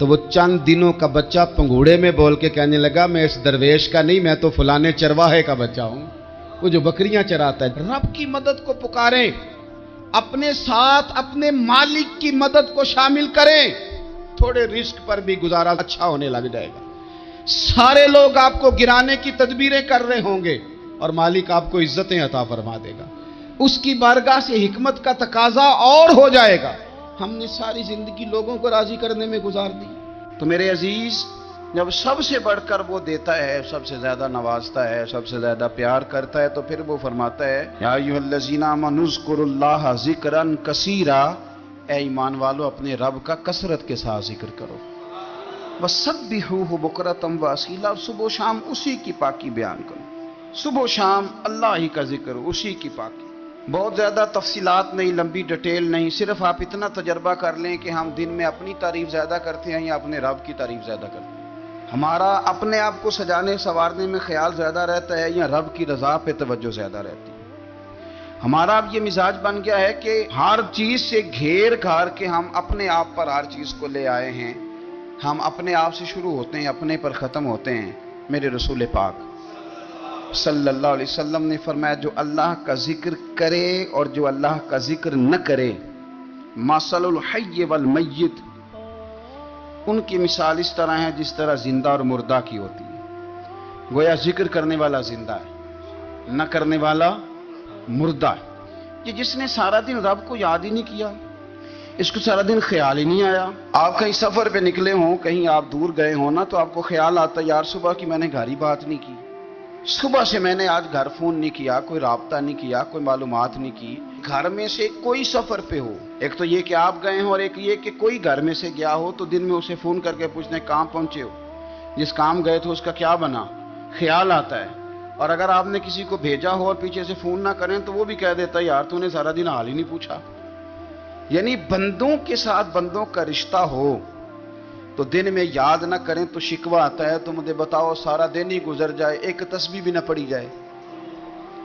تو وہ چند دنوں کا بچہ پنگوڑے میں بول کے کہنے لگا میں اس درویش کا نہیں، میں تو فلانے چرواہے کا بچہ ہوں، وہ جو بکریاں چراتا ہے۔ رب کی مدد کو پکاریں، اپنے ساتھ اپنے مالک کی مدد کو شامل کریں، تھوڑے رزق پر بھی گزارا اچھا ہونے لگ جائے گا۔ سارے لوگ آپ کو گرانے کی تدبیریں کر رہے ہوں گے اور مالک آپ کو عزتیں عطا فرما دے گا، اس کی بارگاہ سے حکمت کا تقاضا اور ہو جائے گا۔ ہم نے ساری زندگی لوگوں کو راضی کرنے میں گزار دی۔ تو میرے عزیز، جب سب سے بڑھ کر وہ دیتا ہے، سب سے زیادہ نوازتا ہے، سب سے زیادہ پیار کرتا ہے، تو پھر وہ فرماتا ہے یا ایھا الذین آمنوا اذکروا اللہ ذکرا کثیرا، اے ایمان والو اپنے رب کا کثرت کے ساتھ ذکر کرو، وسبحوہ بکرۃ واصیلا، اور صبح و شام اسی کی پاکی بیان کرو، صبح و شام اللہ ہی کا ذکر، اسی کی پاکی۔ بہت زیادہ تفصیلات نہیں، لمبی ڈیٹیل نہیں، صرف آپ اتنا تجربہ کر لیں کہ ہم دن میں اپنی تعریف زیادہ کرتے ہیں یا اپنے رب کی تعریف زیادہ کرتے ہیں، ہمارا اپنے آپ کو سجانے سنوارنے میں خیال زیادہ رہتا ہے یا رب کی رضا پہ توجہ زیادہ رہتی ہے۔ ہمارا اب یہ مزاج بن گیا ہے کہ ہر چیز سے گھیر گھار کے ہم اپنے آپ پر ہر چیز کو لے آئے ہیں، ہم اپنے آپ سے شروع ہوتے ہیں، اپنے پر ختم ہوتے ہیں۔ میرے رسول پاک صلی اللہ علیہ وسلم نے فرمایا جو اللہ کا ذکر کرے اور جو اللہ کا ذکر نہ کرے، مثل الحی والمیت، ان کی مثال اس طرح ہے جس طرح زندہ اور مردہ کی ہوتی ہے۔ گویا ذکر کرنے والا زندہ ہے، نہ کرنے والا مردہ ہے۔ کہ جس نے سارا دن رب کو یاد ہی نہیں کیا، اس کو سارا دن خیال ہی نہیں آیا۔ آپ کہیں سفر پہ نکلے ہوں، کہیں آپ دور گئے ہوں نا، تو آپ کو خیال آتا یار صبح کی میں نے گھر ہی بات نہیں کی، صبح سے میں نے آج گھر فون نہیں کیا، کوئی رابطہ نہیں کیا، کوئی معلومات نہیں کی۔ گھر میں سے کوئی سفر پہ ہو، ایک تو یہ کہ آپ گئے ہوں اور ایک یہ کہ کوئی گھر میں سے گیا ہو، تو دن میں اسے فون کر کے پوچھنے کہاں پہنچے ہو، جس کام گئے تھے اس کا کیا بنا، خیال آتا ہے۔ اور اگر آپ نے کسی کو بھیجا ہو اور پیچھے سے فون نہ کریں تو وہ بھی کہہ دیتا ہے یار تو نے سارا دن حال ہی نہیں پوچھا۔ یعنی بندوں کے ساتھ بندوں کا رشتہ ہو تو دن میں یاد نہ کریں تو شکوہ آتا ہے، تو مجھے بتاؤ سارا دن ہی گزر جائے ایک تسبیح بھی نہ پڑھی جائے،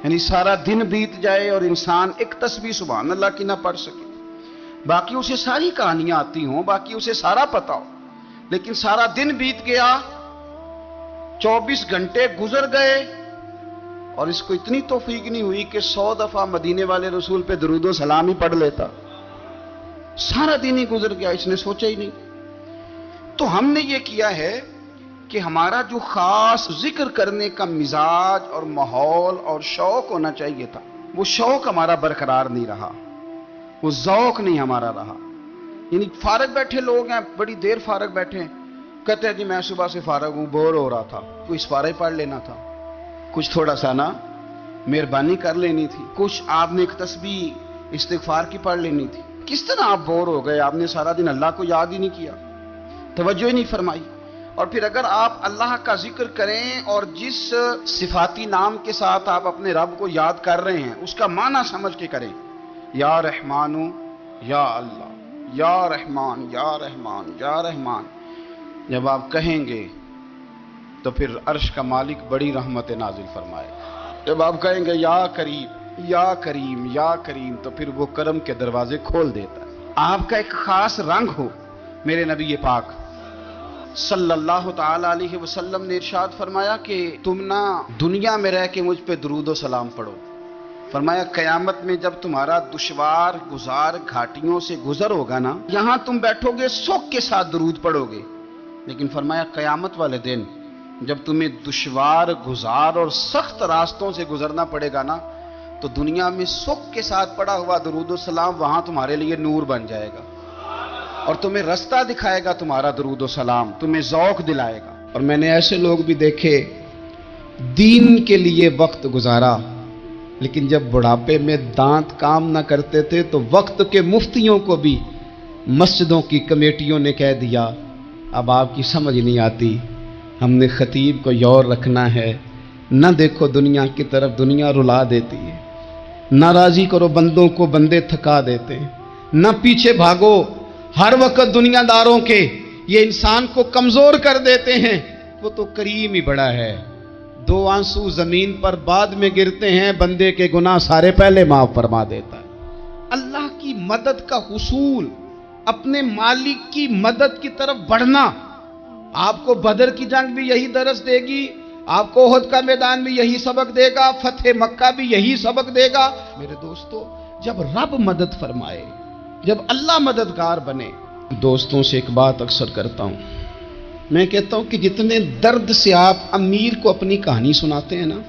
یعنی سارا دن بیت جائے اور انسان ایک تسبیح سبحان اللہ کی نہ پڑھ سکے، باقی اسے ساری کہانیاں آتی ہوں، باقی اسے سارا پتا ہو، لیکن سارا دن بیت گیا، 24 گھنٹے گزر گئے اور اس کو اتنی توفیق نہیں ہوئی کہ 100 دفعہ مدینے والے رسول پہ درود و سلام ہی پڑھ لیتا، سارا دن ہی گزر گیا، اس نے سوچا ہی نہیں۔ تو ہم نے یہ کیا ہے کہ ہمارا جو خاص ذکر کرنے کا مزاج اور ماحول اور شوق ہونا چاہیے تھا، وہ شوق ہمارا برقرار نہیں رہا، وہ ذوق نہیں ہمارا رہا۔ یعنی فارغ بیٹھے لوگ ہیں، بڑی دیر فارغ بیٹھے ہیں، کہتے ہیں جی میں صبح سے فارغ ہوں، بور ہو رہا تھا، کوئی اسفارہ پڑھ لینا تھا، کچھ تھوڑا سا نا مہربانی کر لینی تھی، کچھ آپ نے ایک تسبیح استغفار کی پڑھ لینی تھی۔ کس طرح آپ بور ہو گئے؟ آپ نے سارا دن اللہ کو یاد ہی نہیں کیا، توجہ ہی نہیں فرمائی۔ اور پھر اگر آپ اللہ کا ذکر کریں اور جس صفاتی نام کے ساتھ آپ اپنے رب کو یاد کر رہے ہیں اس کا معنی سمجھ کے کریں، یا رحمانو یا اللہ، یا رحمان یا رحمان یا رحمان، جب آپ کہیں گے تو پھر عرش کا مالک بڑی رحمت نازل فرمائے گا۔ جب آپ کہیں گے یا کریم یا کریم یا کریم، تو پھر وہ کرم کے دروازے کھول دیتا ہے۔ آپ کا ایک خاص رنگ ہو۔ میرے نبی پاک صلی اللہ تعالی علیہ وسلم نے ارشاد فرمایا کہ تم نہ دنیا میں رہ کے مجھ پہ درود و سلام پڑھو، فرمایا قیامت میں جب تمہارا دشوار گزار گھاٹیوں سے گزر ہوگا نا، یہاں تم بیٹھو گے سوگ کے ساتھ درود پڑھو گے، لیکن فرمایا قیامت والے دن جب تمہیں دشوار گزار اور سخت راستوں سے گزرنا پڑے گا نا، تو دنیا میں سوگ کے ساتھ پڑھا ہوا درود و سلام وہاں تمہارے لیے نور بن جائے گا اور تمہیں رستہ دکھائے گا، تمہارا درود و سلام تمہیں ذوق دلائے گا۔ اور میں نے ایسے لوگ بھی دیکھے دین کے لیے وقت گزارا، لیکن جب بڑھاپے میں دانت کام نہ کرتے تھے تو وقت کے مفتیوں کو بھی مسجدوں کی کمیٹیوں نے کہہ دیا اب آپ کی سمجھ نہیں آتی، ہم نے خطیب کو یور رکھنا ہے، نہ دیکھو دنیا کی طرف، دنیا رلا دیتی ہے، نہ راضی کرو بندوں کو، بندے تھکا دیتے ہیں، نہ پیچھے بھاگو ہر وقت دنیا داروں کے، یہ انسان کو کمزور کر دیتے ہیں۔ وہ تو کریم ہی بڑا ہے، 2 آنسو زمین پر بعد میں گرتے ہیں، بندے کے گناہ سارے پہلے معاف فرما دیتا ہے۔ اللہ کی مدد کا حصول اپنے مالک کی مدد کی طرف بڑھنا. آپ کو بدر کی جنگ بھی یہی درس دے گی، آپ کو احد کا میدان بھی یہی سبق دے گا، فتح مکہ بھی یہی سبق دے گا. میرے دوستو، جب رب مدد فرمائے، جب اللہ مددگار بنے. دوستوں سے ایک بات اکثر کرتا ہوں، میں کہتا ہوں کہ جتنے درد سے آپ امیر کو اپنی کہانی سناتے ہیں نا،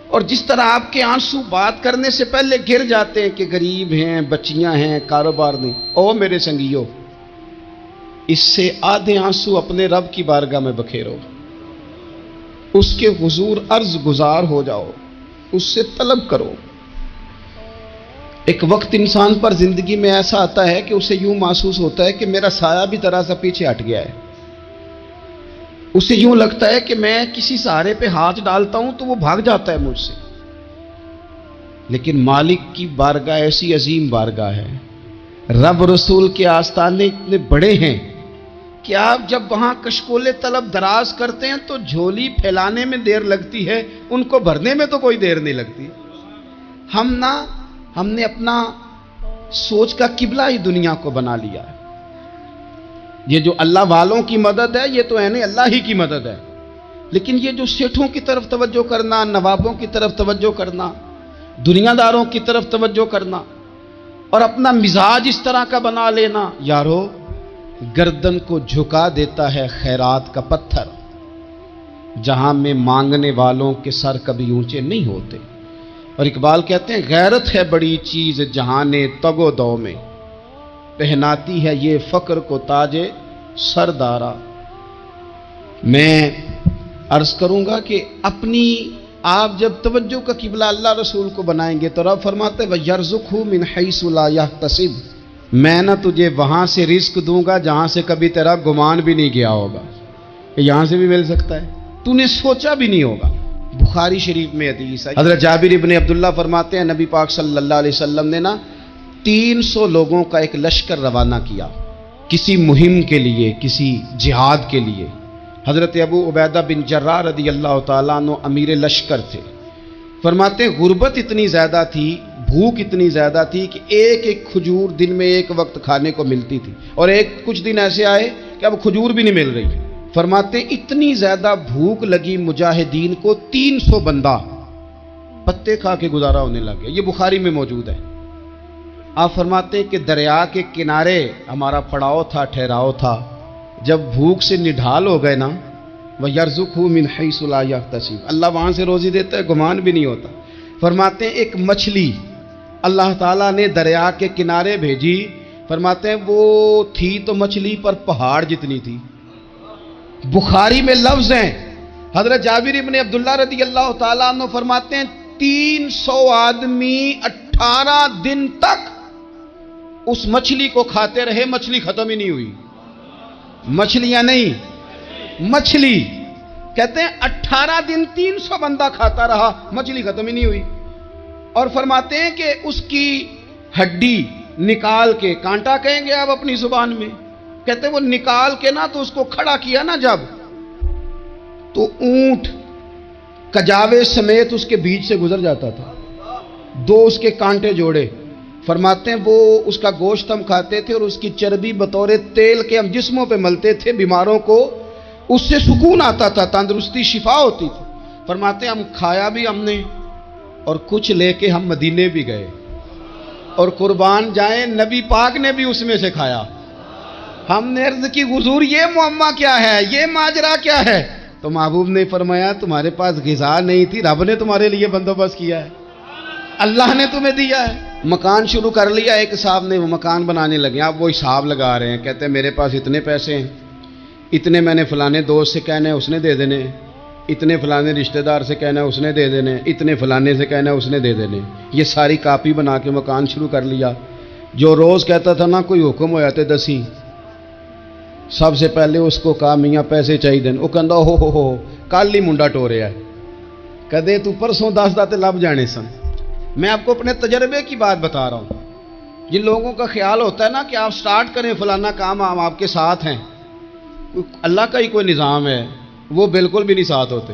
اور جس طرح آپ کے آنسو بات کرنے سے پہلے گر جاتے ہیں کہ غریب ہیں، بچیاں ہیں، کاروبار نہیں، او میرے سنگیو، اس سے آدھے آنسو اپنے رب کی بارگاہ میں بکھیرو، اس کے حضور عرض گزار ہو جاؤ، اس سے طلب کرو. ایک وقت انسان پر زندگی میں ایسا آتا ہے کہ اسے یوں محسوس ہوتا ہے کہ میرا سایہ بھی ذرا سا پیچھے ہٹ گیا ہے. اسے یوں لگتا ہے کہ میں کسی سہارے پہ ہاتھ ڈالتا ہوں تو وہ بھاگ جاتا ہے مجھ سے. لیکن مالک کی بارگاہ ایسی عظیم بارگاہ ہے، رب رسول کے آستانے اتنے بڑے ہیں کہ آپ جب وہاں کشکول طلب دراز کرتے ہیں تو جھولی پھیلانے میں دیر لگتی ہے، ان کو بھرنے میں تو کوئی دیر نہیں لگتی. ہم نے اپنا سوچ کا قبلہ ہی دنیا کو بنا لیا ہے. یہ جو اللہ والوں کی مدد ہے یہ تو اللہ ہی کی مدد ہے، لیکن یہ جو سیٹھوں کی طرف توجہ کرنا، نوابوں کی طرف توجہ کرنا، دنیا داروں کی طرف توجہ کرنا اور اپنا مزاج اس طرح کا بنا لینا، یارو گردن کو جھکا دیتا ہے خیرات کا پتھر، جہاں میں مانگنے والوں کے سر کبھی اونچے نہیں ہوتے. اور اقبال کہتے ہیں غیرت ہے بڑی چیز جہانے تگ و دو میں، پہناتی ہے یہ فقر کو تاج سردارا. میں عرض کروں گا کہ اپنی آپ جب توجہ کا قبلہ اللہ رسول کو بنائیں گے تو رب فرماتے وَيَرْزُقْهُ مِنْ حَيْثُ لَا يَحْتَسِبُ، میں نہ تجھے وہاں سے رزق دوں گا جہاں سے کبھی تیرا گمان بھی نہیں گیا ہوگا. یہاں سے بھی مل سکتا ہے، تو نے سوچا بھی نہیں ہوگا. بخاری شریف میں حدیث ہے، حضرت جابر ابن عبداللہ فرماتے ہیں نبی پاک صلی اللہ علیہ وسلم نے 300 لوگوں کا ایک لشکر روانہ کیا کسی مہم کے لیے، کسی جہاد کے لیے. حضرت ابو عبیدہ بن جراح رضی اللہ تعالیٰ عنہ امیر لشکر تھے. فرماتے ہیں غربت اتنی زیادہ تھی، بھوک اتنی زیادہ تھی کہ ایک ایک کھجور دن میں ایک وقت کھانے کو ملتی تھی، اور کچھ دن ایسے آئے کہ اب کھجور بھی نہیں مل رہی. فرماتے ہیں اتنی زیادہ بھوک لگی مجاہدین کو 300 بندہ پتے کھا کے گزارا ہونے لگ گیا. یہ بخاری میں موجود ہے. آپ فرماتے ہیں کہ دریا کے کنارے ہمارا پڑاؤ تھا، ٹھہراؤ تھا. جب بھوک سے نڈھال ہو گئے نا، وَيَرْزُقْهُ مِنْ حَيْثُ لَا يَحْتَسِبُ، اللہ وہاں سے روزی دیتا ہے، گمان بھی نہیں ہوتا. فرماتے ہیں ایک مچھلی اللہ تعالیٰ نے دریا کے کنارے بھیجی. فرماتے ہیں وہ تھی تو مچھلی پر پہاڑ جتنی تھی. بخاری میں لفظ ہیں، حضرت جابر ابن عبداللہ رضی اللہ تعالیٰ عنہ فرماتے ہیں 300 آدمی 18 دن تک اس مچھلی کو کھاتے رہے، مچھلی ختم ہی نہیں ہوئی. مچھلیاں نہیں، مچھلی. کہتے ہیں 18 دن 300 بندہ کھاتا رہا، مچھلی ختم ہی نہیں ہوئی. اور فرماتے ہیں کہ اس کی ہڈی نکال کے، کانٹا کہیں گے آپ اپنی زبان میں، کہتے ہیں وہ نکال کے نا تو اس کو کھڑا کیا نا جب، تو اونٹ کجاوے سمیت اس کے بیچ سے گزر جاتا تھا. 2 اس کے کانٹے جوڑے. فرماتے ہیں وہ اس کا گوشت ہم کھاتے تھے اور اس کی چربی بطور تیل کے ہم جسموں پہ ملتے تھے، بیماروں کو اس سے سکون آتا تھا، تندرستی شفا ہوتی تھی. فرماتے ہیں ہم کھایا بھی ہم نے اور کچھ لے کے ہم مدینے بھی گئے، اور قربان جائیں نبی پاک نے بھی اس میں سے کھایا. ہم نے عرض کی حضور یہ معمہ کیا ہے، یہ ماجرا کیا ہے؟ تو محبوب نے فرمایا تمہارے پاس غذا نہیں تھی، رب نے تمہارے لیے بندوبست کیا ہے، اللہ نے تمہیں دیا ہے. مکان شروع کر لیا، ایک صاحب نے وہ مکان بنانے لگے. آپ وہ حساب لگا رہے ہیں، کہتے ہیں میرے پاس اتنے پیسے ہیں، اتنے میں نے فلانے دوست سے کہنا ہے اس نے دے دینے، اتنے فلانے رشتہ دار سے کہنا ہے اس نے دے دینے، اتنے فلانے سے کہنا ہے اس نے دے دینے. یہ ساری کاپی بنا کے مکان شروع کر لیا. جو روز کہتا تھا نا کوئی حکم ہو جاتے 10 سب سے پہلے اس کو کہا میاں پیسے چاہیے. وہ کہندا ہو کل ہی منڈا ٹوریا ہے، کدے تو پرسوں 10 داتے لب جانے سن. میں آپ کو اپنے تجربے کی بات بتا رہا ہوں. جن لوگوں کا خیال ہوتا ہے نا کہ آپ سٹارٹ کریں فلانا کام، ہم آپ کے ساتھ ہیں، اللہ کا ہی کوئی نظام ہے، وہ بالکل بھی نہیں ساتھ ہوتے.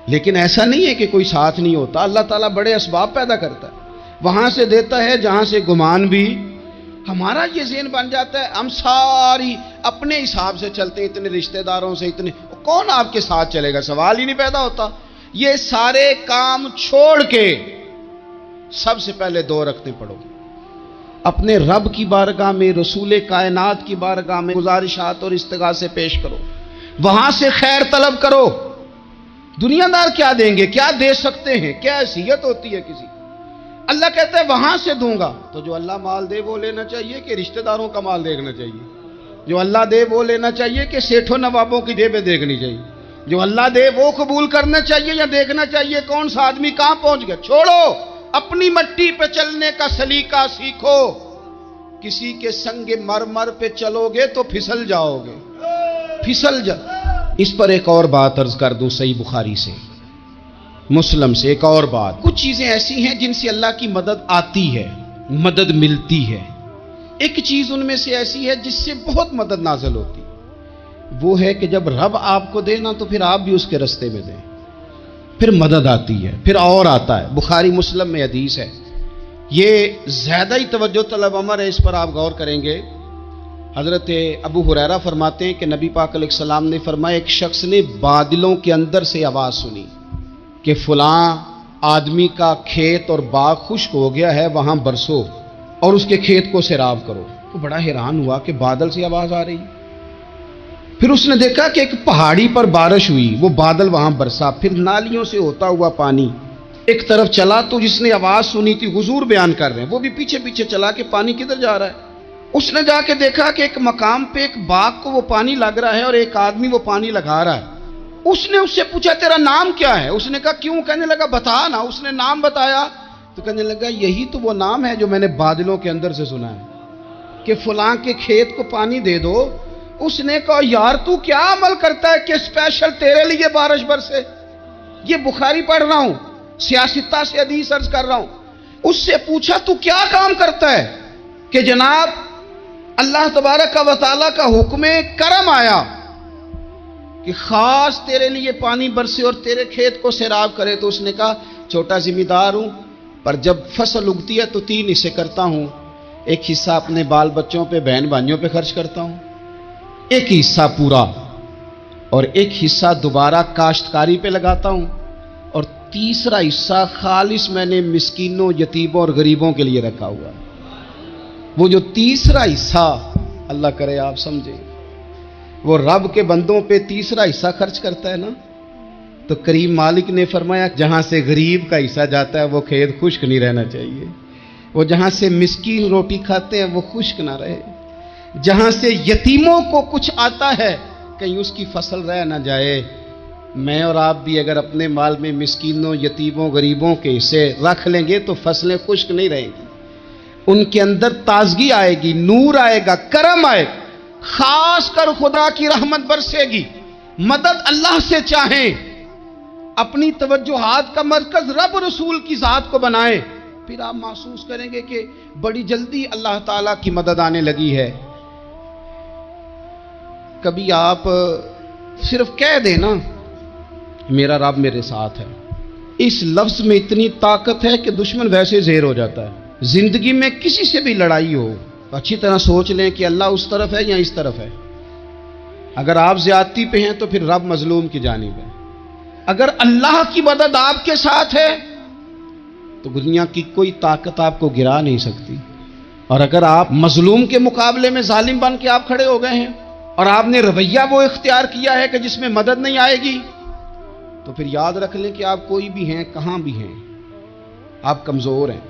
لیکن ایسا نہیں ہے کہ کوئی ساتھ نہیں ہوتا. اللہ تعالیٰ بڑے اسباب پیدا کرتا ہے، وہاں سے دیتا ہے جہاں سے گمان بھی ہمارا یہ ذہن بن جاتا ہے، ہم ساری اپنے حساب سے چلتے ہیں، اتنے رشتہ داروں سے، اتنے کون آپ کے ساتھ چلے گا، سوال ہی نہیں پیدا ہوتا۔ یہ سارے کام چھوڑ کے سب سے پہلے 2 رکعتیں پڑھو، اپنے رب کی بارگاہ میں، رسول کائنات کی بارگاہ میں گزارشات اور استغاثے پیش کرو، وہاں سے خیر طلب کرو۔ دنیا دار کیا دیں گے، کیا دے سکتے ہیں، کیا حیثیت ہوتی ہے کسی، اللہ کہتا ہے وہاں سے دوں گا۔ تو جو اللہ مال دے وہ لینا چاہیے کہ رشتہ داروں کا مال دیکھنا چاہیے؟ جو اللہ دے وہ لینا چاہیے کہ سیٹھوں نوابوں کی جیبیں دیکھنی چاہیے؟ جو اللہ دے وہ قبول کرنا چاہیے یا دیکھنا چاہیے کون سا آدمی کہاں پہنچ گیا؟ چھوڑو، اپنی مٹی پہ چلنے کا سلیقہ سیکھو۔ کسی کے سنگ مرمر پہ چلو گے تو پھسل جاؤ گے، پھسل جا۔ اس پر ایک اور بات عرض کر دوں، صحیح بخاری سے، مسلم سے ایک اور بات۔ کچھ چیزیں ایسی ہیں جن سے اللہ کی مدد آتی ہے، مدد ملتی ہے۔ ایک چیز ان میں سے ایسی ہے جس سے بہت مدد نازل ہوتی، وہ ہے کہ جب رب آپ کو دے نا تو پھر آپ بھی اس کے رستے میں دیں، پھر مدد آتی ہے، پھر اور آتا ہے۔ بخاری مسلم میں حدیث ہے، یہ زیادہ ہی توجہ طلب امر ہے، اس پر آپ غور کریں گے۔ حضرت ابو ہریرہ فرماتے ہیں کہ نبی پاک علیہ السلام نے فرمایا، ایک شخص نے بادلوں کے اندر سے آواز سنی کہ فلاں آدمی کا کھیت اور باغ خشک ہو گیا ہے، وہاں برسو اور اس کے کھیت کو سیراب کرو۔ وہ بڑا حیران ہوا کہ بادل سے آواز آ رہی۔ پھر اس نے دیکھا کہ ایک پہاڑی پر بارش ہوئی، وہ بادل وہاں برسا، پھر نالیوں سے ہوتا ہوا پانی ایک طرف چلا۔ تو جس نے آواز سنی تھی، حضور بیان کر رہے ہیں، وہ بھی پیچھے پیچھے چلا کہ پانی کدھر جا رہا ہے۔ اس نے جا کے دیکھا کہ ایک مقام پہ ایک باغ کو وہ پانی لگ رہا ہے اور ایک آدمی وہ پانی لگا رہا ہے۔ اس نے اس سے پوچھا تیرا نام کیا ہے؟ اس نے کہا کیوں؟ کہنے لگا بتا نا۔ اس نے نام بتایا تو کہنے لگا یہی تو وہ نام ہے جو میں نے بادلوں کے اندر سے سنا ہے کہ فلاں کے کھیت کو پانی دے دو۔ اس نے کہا یار تو کیا عمل کرتا ہے کہ اسپیشل تیرے لیے بارش برسے؟ یہ بخاری پڑھ رہا ہوں، سیاستہ سے حدیث عرض کر رہا ہوں۔ اس سے پوچھا تو کیا کام کرتا ہے کہ جناب اللہ تبارک و تعالیٰ کا حکم کرم آیا کہ خاص تیرے لیے پانی برسے اور تیرے کھیت کو سیراب کرے؟ تو اس نے کہا چھوٹا ذمہ دار ہوں، پر جب فصل اگتی ہے تو 3 حصے کرتا ہوں۔ ایک حصہ اپنے بال بچوں پہ، بہن بھائیوں پہ خرچ کرتا ہوں، ایک حصہ پورا، اور ایک حصہ دوبارہ کاشتکاری پہ لگاتا ہوں، اور تیسرا حصہ خالص میں نے مسکینوں، یتیموں اور غریبوں کے لیے رکھا ہوا ہے۔ وہ جو تیسرا حصہ، اللہ کرے آپ سمجھیں، وہ رب کے بندوں پہ تیسرا حصہ خرچ کرتا ہے نا، تو کریم مالک نے فرمایا جہاں سے غریب کا حصہ جاتا ہے وہ کھیت خشک نہیں رہنا چاہیے، وہ جہاں سے مسکین روٹی کھاتے ہیں وہ خشک نہ رہے، جہاں سے یتیموں کو کچھ آتا ہے کہیں اس کی فصل رہ نہ جائے۔ میں اور آپ بھی اگر اپنے مال میں مسکینوں، یتیموں، غریبوں کے حصے رکھ لیں گے تو فصلیں خشک نہیں رہیں گی، ان کے اندر تازگی آئے گی، نور آئے گا، کرم آئے گا، خاص کر خدا کی رحمت برسے گی۔ مدد اللہ سے چاہیں، اپنی توجہات کا مرکز رب رسول کی ذات کو بنائیں، پھر آپ محسوس کریں گے کہ بڑی جلدی اللہ تعالیٰ کی مدد آنے لگی ہے۔ کبھی آپ صرف کہہ دیں نا میرا رب میرے ساتھ ہے، اس لفظ میں اتنی طاقت ہے کہ دشمن ویسے زہر ہو جاتا ہے۔ زندگی میں کسی سے بھی لڑائی ہو تو اچھی طرح سوچ لیں کہ اللہ اس طرف ہے یا اس طرف ہے۔ اگر آپ زیادتی پہ ہیں تو پھر رب مظلوم کی جانب ہے۔ اگر اللہ کی مدد آپ کے ساتھ ہے تو دنیا کی کوئی طاقت آپ کو گرا نہیں سکتی، اور اگر آپ مظلوم کے مقابلے میں ظالم بن کے آپ کھڑے ہو گئے ہیں اور آپ نے رویہ وہ اختیار کیا ہے کہ جس میں مدد نہیں آئے گی، تو پھر یاد رکھ لیں کہ آپ کوئی بھی ہیں، کہاں بھی ہیں، آپ کمزور ہیں۔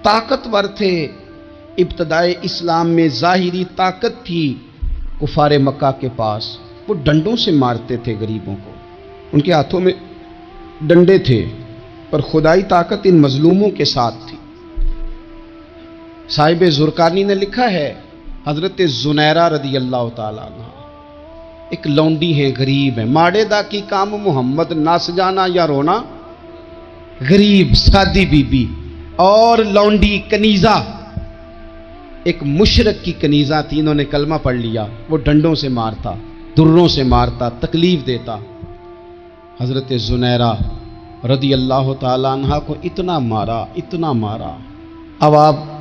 طاقتور تھے ابتدائے اسلام میں، ظاہری طاقت تھی کفار مکہ کے پاس، وہ ڈنڈوں سے مارتے تھے غریبوں کو، ان کے ہاتھوں میں ڈنڈے تھے، پر خدائی طاقت ان مظلوموں کے ساتھ تھی۔ صاحب زرقانی نے لکھا ہے، حضرت زنیرہ رضی اللہ تعالیٰ عنہ ایک لونڈی ہیں، غریب ہیں، ماڑے دا کی کام محمد نس جانا یا رونا، غریب سادی بی بی اور لونڈی کنیزہ، ایک مشرک کی کنیزہ تھی، انہوں نے کلمہ پڑھ لیا، وہ ڈنڈوں سے مارتا، دروں سے مارتا، تکلیف دیتا۔ حضرت زنیرہ رضی اللہ تعالیٰ عنہ کو اتنا مارا، اتنا مارا۔ اب آپ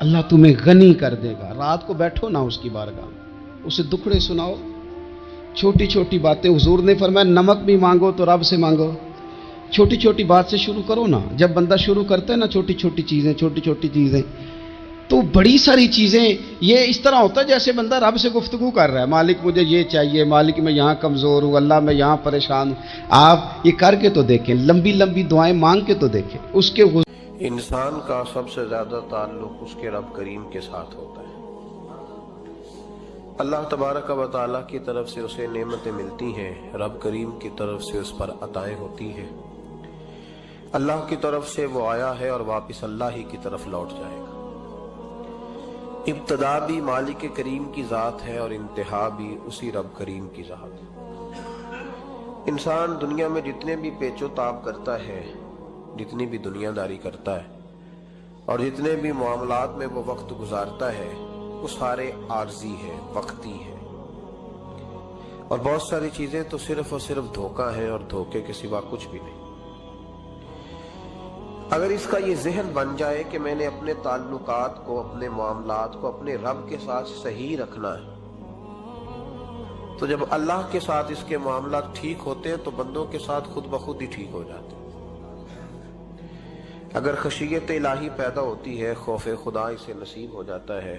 اللہ تمہیں غنی کر دے گا. رات کو بیٹھو نا اس کی بارگاہ میں, اسے دکھڑے سناؤ, چھوٹی چھوٹی باتیں. حضور نے فرمایا نمک بھی مانگو تو رب سے مانگو. چھوٹی چھوٹی بات سے شروع کرو نا. جب بندہ شروع کرتا ہے نا چھوٹی چھوٹی چیزیں تو بڑی ساری چیزیں یہ اس طرح ہوتا ہے جیسے بندہ رب سے گفتگو کر رہا ہے. مالک مجھے یہ چاہیے, مالک میں یہاں کمزور ہوں, اللہ میں یہاں پریشان ہوں. آپ یہ کر کے تو دیکھیں, لمبی لمبی دعائیں مانگ کے تو دیکھیں. اس کے انسان کا سب سے زیادہ تعلق اس کے رب کریم کے ساتھ ہوتا ہے. اللہ تبارک و تعالیٰ کی طرف سے اسے نعمتیں ملتی ہیں, رب کریم کی طرف سے اس پر عطائیں ہوتی ہیں. اللہ کی طرف سے وہ آیا ہے اور واپس اللہ ہی کی طرف لوٹ جائے گا. ابتدا بھی مالک کریم کی ذات ہے اور انتہا بھی اسی رب کریم کی ذات ہے. انسان دنیا میں جتنے بھی پیچ و تاب کرتا ہے, جتنی بھی دنیا داری کرتا ہے اور جتنے بھی معاملات میں وہ وقت گزارتا ہے, وہ سارے عارضی ہے, وقتی ہے. اور بہت ساری چیزیں تو صرف اور صرف دھوکہ ہیں اور دھوکے کے سوا کچھ بھی نہیں. اگر اس کا یہ ذہن بن جائے کہ میں نے اپنے تعلقات کو, اپنے معاملات کو اپنے رب کے ساتھ صحیح رکھنا ہے, تو جب اللہ کے ساتھ اس کے معاملات ٹھیک ہوتے ہیں تو بندوں کے ساتھ خود بخود ہی ٹھیک ہو جاتے ہیں. اگر خشیت الہی پیدا ہوتی ہے, خوف خدا اسے نصیب ہو جاتا ہے,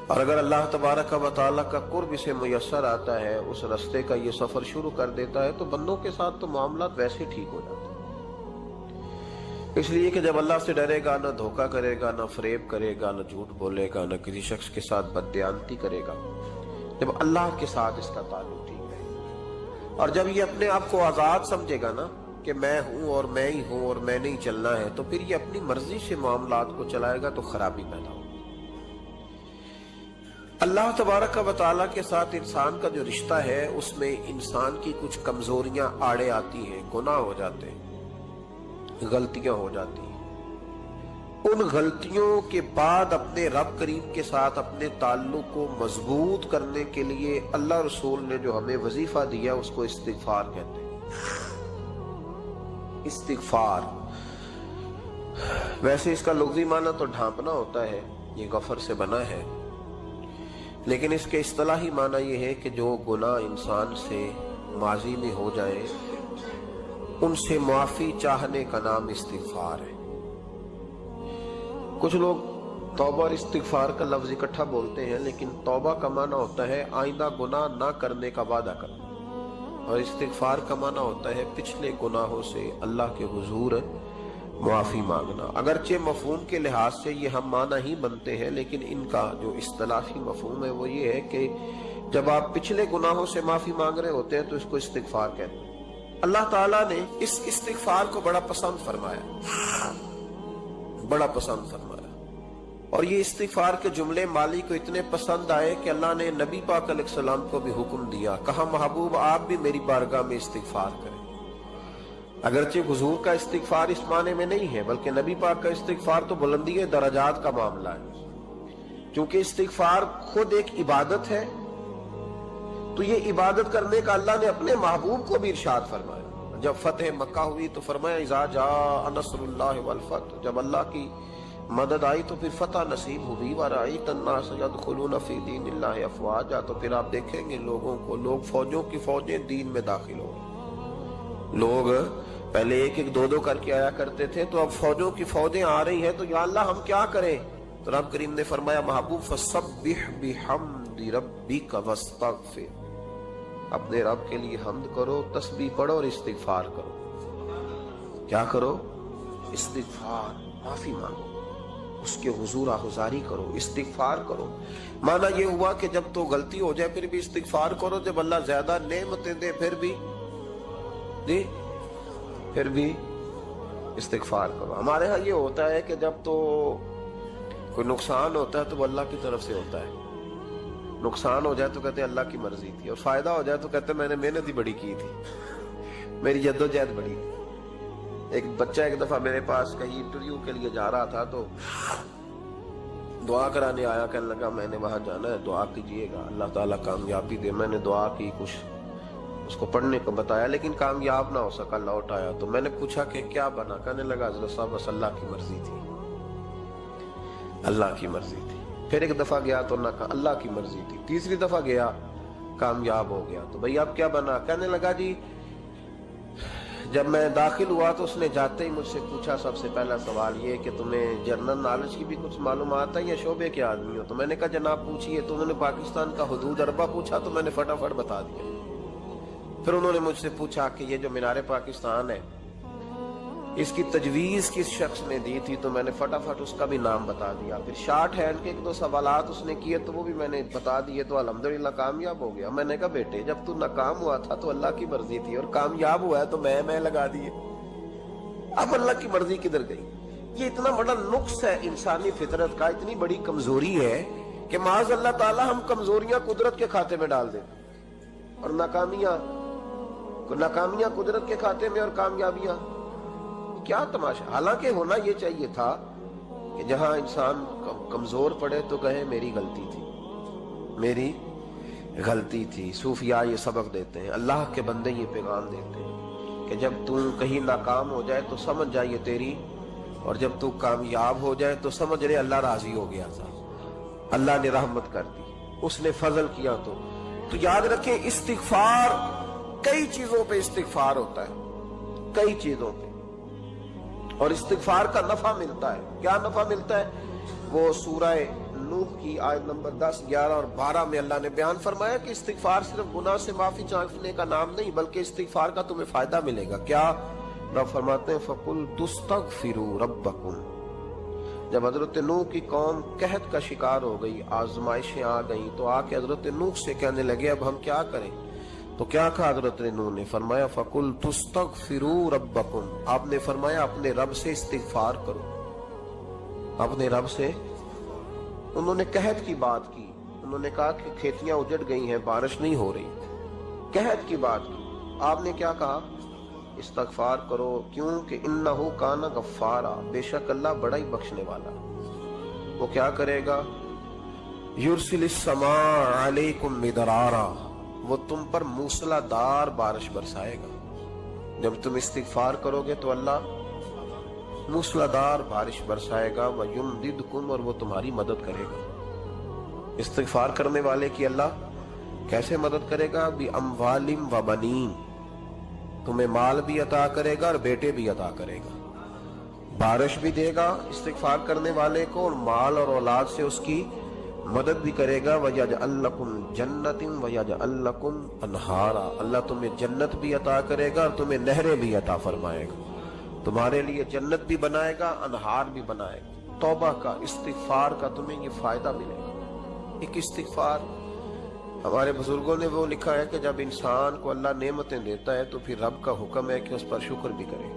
اور اگر اللہ تبارک و تعالیٰ کا قرب اسے میسر آتا ہے, اس رستے کا یہ سفر شروع کر دیتا ہے, تو بندوں کے ساتھ تو معاملات ویسے ٹھیک ہو جاتے ہیں. اس لیے کہ جب اللہ سے ڈرے گا, نہ دھوکہ کرے گا, نہ فریب کرے گا, نہ جھوٹ بولے گا, نہ کسی شخص کے ساتھ بددیانتی کرے گا. جب اللہ کے ساتھ اس کا تعلق ٹھیک ہے, اور جب یہ اپنے آپ کو آزاد سمجھے گا نا کہ میں ہوں اور میں ہی ہوں اور میں نے ہی چلنا ہے, تو پھر یہ اپنی مرضی سے معاملات کو چلائے گا تو خرابی پیدا ہوگی. اللہ تبارک و تعالیٰ کے ساتھ انسان کا جو رشتہ ہے, اس میں انسان کی کچھ کمزوریاں آڑے آتی ہیں, گناہ ہو جاتے ہیں, غلطیاں ہو جاتی ہیں. ان غلطیوں کے بعد اپنے رب کریم کے ساتھ اپنے تعلق کو مضبوط کرنے کے لیے اللہ رسول نے جو ہمیں وظیفہ دیا اس کو استغفار کہتے ہیں. استغفار ویسے اس کا لغوی معنی تو ڈھانپنا ہوتا ہے, یہ غفر سے بنا ہے, لیکن اس کے اصطلاحی معنی یہ ہے کہ جو گناہ انسان سے ماضی میں ہو جائے ان سے معافی چاہنے کا نام استغفار ہے. کچھ لوگ توبہ اور استغفار کا لفظ اکٹھا بولتے ہیں, لیکن توبہ کا معنی ہوتا ہے آئندہ گناہ نہ کرنے کا وعدہ کرنا, اور استغفار کا معنی ہوتا ہے پچھلے گناہوں سے اللہ کے حضور معافی مانگنا. اگرچہ مفہوم کے لحاظ سے یہ ہم معنی ہی بنتے ہیں, لیکن ان کا جو اصطلاحی مفہوم ہے وہ یہ ہے کہ جب آپ پچھلے گناہوں سے معافی مانگ رہے ہوتے ہیں تو اس کو استغفار کہتے ہیں. اللہ تعالیٰ نے اس استغفار کو بڑا پسند فرمایا, بڑا پسند فرمایا, اور یہ استغفار کے جملے مالی کو اتنے پسند آئے کہ اللہ نے نبی پاک علیہ السلام کو بھی حکم دیا, کہا محبوب آپ بھی میری بارگاہ میں استغفار کریں. اگرچہ حضور کا استغفار اس معنی میں نہیں ہے, بلکہ نبی پاک کا استغفار تو بلندی درجات کا معاملہ ہے. چونکہ استغفار خود ایک عبادت ہے, تو یہ عبادت کرنے کا اللہ نے اپنے محبوب کو بھی ارشاد فرمایا. جب فتح مکہ ہوئی تو فرمایا اذا جاء نصر اللہ والفتح, جب اللہ کی مدد آئی تو پھر فتح نصیب ہوئی. ورأیت الناس یدخلون فی دین اللہ افواجا, تو پھر آپ دیکھیں گے لوگوں کو, لوگ فوجوں کی فوجیں دین میں داخل ہو گئے. لوگ پہلے ایک ایک دو دو کر کے آیا کرتے تھے, تو اب فوجوں کی فوجیں آ رہی ہیں, تو یا اللہ ہم کیا کریں؟ تو رب کریم نے فرمایا محبوب فسبح بحمد ربک واستغفر, اپنے رب کے لیے حمد کرو, تسبیح پڑھو اور استغفار کرو. کیا کرو؟ استغفار, معافی مانگو, اس کے حضور آہذاری کرو, استغفار کرو. معنی یہ ہوا کہ جب تو غلطی ہو جائے پھر بھی استغفار کرو, جب اللہ زیادہ نعمتیں دے پھر بھی استغفار کرو. ہمارے ہاں یہ ہوتا ہے کہ جب تو کوئی نقصان ہوتا ہے تو وہ اللہ کی طرف سے ہوتا ہے, نقصان ہو جائے تو کہتے ہیں اللہ کی مرضی تھی, اور فائدہ ہو جائے تو کہتے ہیں میں نے محنت ہی بڑی کی تھی, میری جدوجہد بڑی تھی. ایک بچہ ایک دفعہ میرے پاس کہیں انٹرویو کے لیے جا رہا تھا, تو دعا کرانے آیا, کہنے لگا میں نے وہاں جانا ہے, دعا کیجئے گا اللہ تعالیٰ کامیابی دے. میں نے دعا کی, کچھ اس کو پڑھنے کو بتایا, لیکن کامیاب نہ ہو سکا, لوٹ آیا. تو میں نے پوچھا کہ کیا بنا؟ کہنے لگا حضرت صاحب بس اللہ کی مرضی تھی. اللہ کی مرضی تھی. پھر ایک دفعہ گیا تو اللہ کی مرضی تھی. تیسری دفعہ گیا کامیاب ہو گیا. تو بھئی اب کیا بنا؟ کہنے لگا جی جب میں داخل ہوا تو اس نے جاتے ہی مجھ سے پوچھا سب سے پہلا سوال یہ کہ تمہیں جنرل نالج کی بھی کچھ معلومات ہے یا شعبے کے آدمی ہو؟ تو میں نے کہا جناب پوچھئے. تو انہوں نے پاکستان کا حدود اربہ پوچھا تو میں نے فٹافٹ بتا دیا. پھر انہوں نے مجھ سے پوچھا کہ یہ جو مینار پاکستان ہے اس کی تجویز کس شخص نے دی تھی؟ تو میں نے فٹافٹ اس کا بھی نام بتا دیا. پھر شارٹ ہینڈ کے ایک دو سوالات اس نے کیے تو وہ بھی میں نے بتا دیے تو الحمدللہ کامیاب ہو گیا. میں نے کہا بیٹے جب تو ناکام ہوا تھا تو اللہ کی مرضی تھی اور کامیاب ہوا ہے تو میں لگا دیے. اب اللہ کی مرضی کدھر گئی؟ یہ اتنا بڑا نقص ہے انسانی فطرت کا, اتنی بڑی کمزوری ہے کہ معاذ اللہ تعالی ہم کمزوریاں قدرت کے کھاتے میں ڈال دیتے اور ناکامیاں قدرت کے کھاتے میں اور کامیابیاں. کیا تماشا؟ حالانکہ ہونا یہ چاہیے تھا کہ جہاں انسان کمزور پڑے تو کہے میری غلطی تھی. صوفیاء یہ سبق دیتے ہیں, اللہ کے بندے یہ پیغام دیتے ہیں کہ جب تو کہیں ناکام ہو جائے تو سمجھ جائے تیری, اور جب تو کامیاب ہو جائے تو سمجھ رہے اللہ راضی ہو گیا تھا, اللہ نے رحمت کر دی, اس نے فضل کیا. تو یاد رکھیں استغفار, کئی چیزوں پہ استغفار ہوتا ہے, کئی چیزوں پہ, اور استغفار کا نفع ملتا ہے. کیا نفع ملتا ہے؟ وہ سورہ نوح کی آیت نمبر 10, 11 اور 12 میں اللہ نے بیان فرمایا کہ استغفار صرف گناہ سے معافی چاہنے کا نام نہیں بلکہ استغفار کا تمہیں فائدہ ملے گا. کیا؟ رب فرماتے ہیں فَقُلْ تُسْتَغْفِرُوا رَبَّكُمْ. جب حضرت نوح کی قوم قحط کا شکار ہو گئی, آزمائشیں آ گئیں, تو آ کے حضرت نوح سے کہنے لگے اب ہم کیا کریں؟ تو کیا کہا حضرت نوح نے؟ فرمایا فَقُلْ تُسْتَغْفِرُوا رَبَّكُمْ. آپ نے فرمایا اپنے رب سے استغفار کرو, اپنے رب سے. انہوں نے قحط کی بات کی, انہوں نے کہا کہ کھیتیاں اجڑ گئی ہیں, بارش نہیں ہو رہی, قحط کی بات کی. آپ نے کیا کہا؟ استغفار کرو. کیوں کہ انہو کان غفارا, بے شک اللہ بڑا ہی بخشنے والا. وہ کیا کرے گا؟ یرسل السماء علیکم مدرارا, وہ تم پر موسلا دار بارش برسائے گا. جب تم استغفار کرو گے تو اللہ موسلا دار بارش برسائے گا. وَيُمْدِدْكُمْ, اور وہ تمہاری مدد کرے گا. استغفار کرنے والے کی اللہ کیسے مدد کرے گا؟ بِأَمْوَالٍ وَبَنِينَ, تمہیں مال بھی عطا کرے گا اور بیٹے بھی عطا کرے گا. بارش بھی دے گا استغفار کرنے والے کو, اور مال اور اولاد سے اس کی مدد بھی کرے گا. وَيَجْعَلْ لَكُمْ جَنَّةٍ وَيَجْعَلْ لَكُمْ أَنْهَارًا, اللہ تمہیں جنت بھی عطا کرے گا اور تمہیں نہریں بھی عطا فرمائے گا. تمہارے لیے جنت بھی بنائے گا, انہار بھی بنائے گا. توبہ کا, استغفار کا تمہیں یہ فائدہ ملے گا. ایک استغفار, ہمارے بزرگوں نے وہ لکھا ہے کہ جب انسان کو اللہ نعمتیں دیتا ہے تو پھر رب کا حکم ہے کہ اس پر شکر بھی کرے.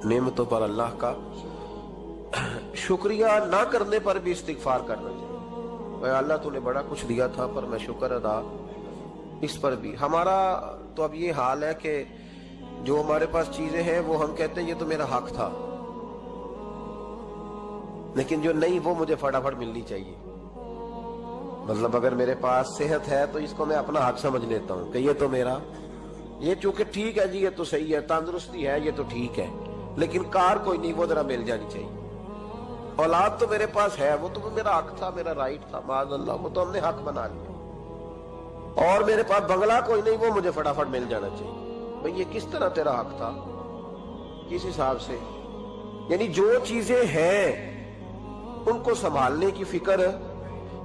نعمتوں پر اللہ کا شکریہ نہ کرنے پر بھی استغفار کرنا چاہیے. اے اللہ تو نے بڑا کچھ دیا تھا پر میں شکر ادا اس پر بھی. ہمارا تو اب یہ حال ہے کہ جو ہمارے پاس چیزیں ہیں وہ ہم کہتے ہیں یہ تو میرا حق تھا, لیکن جو نہیں وہ مجھے فٹافٹ ملنی چاہیے. مطلب اگر میرے پاس صحت ہے تو اس کو میں اپنا حق سمجھ لیتا ہوں کہ یہ تو میرا, یہ چونکہ ٹھیک ہے جی, یہ تو صحیح ہے, تندرستی ہے, یہ تو ٹھیک ہے, لیکن کار کوئی نہیں, وہ ذرا مل جانی چاہیے. اولاد تو میرے پاس ہے, وہ تو میرا حق تھا, میرا رائٹ تھا, معاذ اللہ وہ تو ہم نے حق بنا لیا. اور میرے پاس بنگلہ کوئی نہیں, وہ مجھے فٹافٹ مل جانا چاہیے. بھئی یہ کس طرح تیرا حق تھا, کس حساب سے؟ یعنی جو چیزیں ہیں ان کو سنبھالنے کی فکر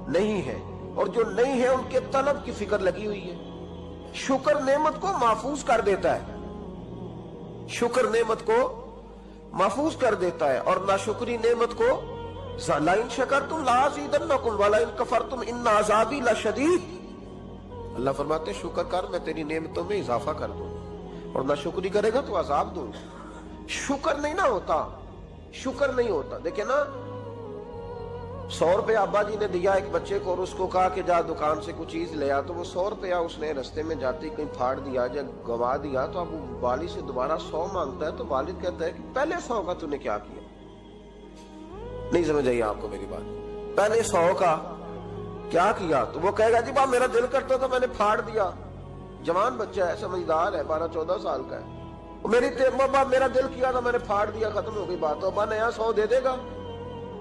نہیں ہے, اور جو نہیں ہے ان کے طلب کی فکر لگی ہوئی ہے. شکر نعمت کو محفوظ کر دیتا ہے, شکر نعمت کو محفوظ کر دیتا ہے, اور ناشکری نعمت کو لَئِن شَكَرْتُمْ لَأَزِيدَنَّكُمْ وَلَئِن كَفَرْتُمْ إِنَّ عَذَابِي لَشَدِيدٌ. اللہ فرماتے ہیں شکر کر, میں تیری نعمتوں میں اضافہ کر دوں, اور ناشکری کرے گا تو عذاب دوں. شکر نہیں نہ ہوتا, شکر نہیں ہوتا. دیکھیں نا, 100 روپے ابا جی نے دیا ایک بچے کو اور اس کو کہا کہ جا دکان سے کچھ چیز لے آ, تو وہ 100 روپیہ اس نے رستے میں جاتے کہیں پھاڑ دیا, جب گوا دیا تو اب والد سے دوبارہ 100 مانگتا ہے, تو والد کہتا ہے کہ پہلے 100 کا تو نے کیا کیا؟ نہیں سمجھ آئی آپ کو میری بات؟ پہلے 100 کا کیا کیا؟ تو وہ کہے گا جی باپ میرا دل کرتا تھا میں نے پھاڑ دیا. جوان بچہ ہے, سمجھدار ہے, 12-14 سال کا ہے, میرا دل کیا تھا میں نے پھاڑ دیا, ختم ہو گئی بات. تو ابا نیا 100 دے دے گا,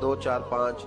2 4 5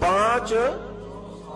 5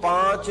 5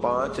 5